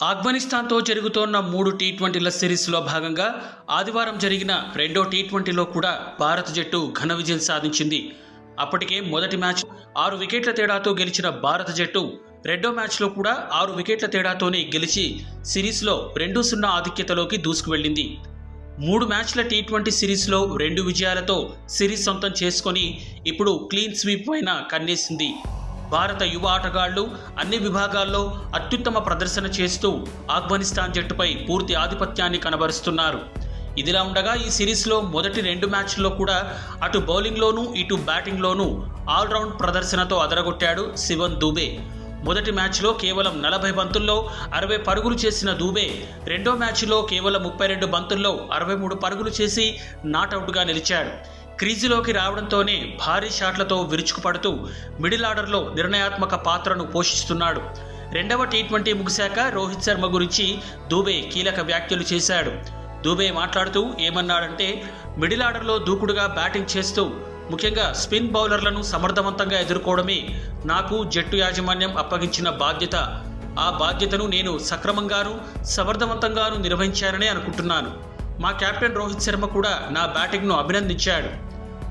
ఆఫ్ఘనిస్తాన్తో జరుగుతోన్న 3 టీ20ల సిరీస్లో భాగంగా ఆదివారం జరిగిన రెండో టీ20లో కూడా భారత జట్టు ఘన విజయం సాధించింది. అప్పటికే మొదటి మ్యాచ్ 6 వికెట్ల తేడాతో గెలిచిన భారత జట్టు రెండో మ్యాచ్లో కూడా 6 వికెట్ల తేడాతోనే గెలిచి సిరీస్లో 2-0 ఆధిక్యతలోకి దూసుకువెళ్లింది. 3 మ్యాచ్ల టీ20 సిరీస్లో 2 విజయాలతో సిరీస్ సొంతం చేసుకొని ఇప్పుడు క్లీన్ స్వీప్ పైన కన్నేసింది. భారత యువ ఆటగాళ్లు అన్ని విభాగాల్లో అత్యుత్తమ ప్రదర్శన చేస్తూ ఆఫ్ఘనిస్తాన్ జట్టుపై పూర్తి ఆధిపత్యాన్ని కనబరుస్తున్నారు. ఇదిలా ఉండగా ఈ సిరీస్లో మొదటి 2 మ్యాచ్ల్లో కూడా అటు బౌలింగ్లోనూ ఇటు బ్యాటింగ్లోనూ ఆల్రౌండ్ ప్రదర్శనతో అదరగొట్టాడు శివన్ దూబే. మొదటి మ్యాచ్లో కేవలం 40 బంతుల్లో 60 పరుగులు చేసిన దూబే రెండో మ్యాచ్లో కేవలం 32 బంతుల్లో 63 పరుగులు చేసి నాటౌట్గా నిలిచాడు. క్రీజులోకి రావడంతోనే భారీ షాట్లతో విరుచుకుపడుతూ మిడిల్ ఆర్డర్లో నిర్ణయాత్మక పాత్రను పోషిస్తున్నాడు. రెండవ టీ20 ముగిశాక రోహిత్ శర్మ గురించి దూబే కీలక వ్యాఖ్యలు చేశాడు. దూబే మాట్లాడుతూ ఏమన్నాడంటే, మిడిల్ ఆర్డర్లో దూకుడుగా బ్యాటింగ్ చేస్తూ ముఖ్యంగా స్పిన్ బౌలర్లను సమర్థవంతంగా ఎదుర్కోవడమే నాకు జట్టు యాజమాన్యం అప్పగించిన బాధ్యత. ఆ బాధ్యతను నేను సక్రమంగానూ సమర్థవంతంగానూ నిర్వహించానని అనుకుంటున్నాను. మా కెప్టెన్ రోహిత్ శర్మ కూడా నా బ్యాటింగ్ను అభినందించాడు.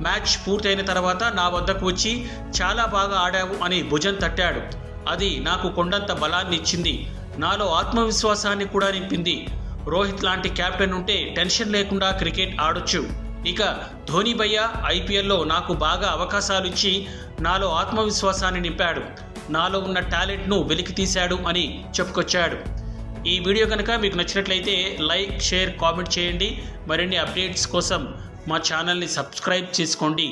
మ్యాచ్ పూర్తయిన తర్వాత నా వద్దకు వచ్చి చాలా బాగా ఆడావు అని భుజం తట్టాడు. అది నాకు కొండంత బలాన్ని ఇచ్చింది, నాలో ఆత్మవిశ్వాసాన్ని కూడా నింపింది. రోహిత్ లాంటి కెప్టెన్ ఉంటే టెన్షన్ లేకుండా క్రికెట్ ఆడొచ్చు. ఇక ధోని భయ్య ఐపీఎల్లో నాకు బాగా అవకాశాలు ఇచ్చి నాలో ఆత్మవిశ్వాసాన్ని నింపాడు, నాలో ఉన్న టాలెంట్ను వెలికి తీశాడు అని చెప్పుకొచ్చాడు. ఈ వీడియో కనుక మీకు నచ్చినట్లయితే లైక్, షేర్, కామెంట్ చేయండి. మరిన్ని అప్డేట్స్ కోసం మా ఛానల్ని సబ్స్క్రైబ్ చేసుకోండి.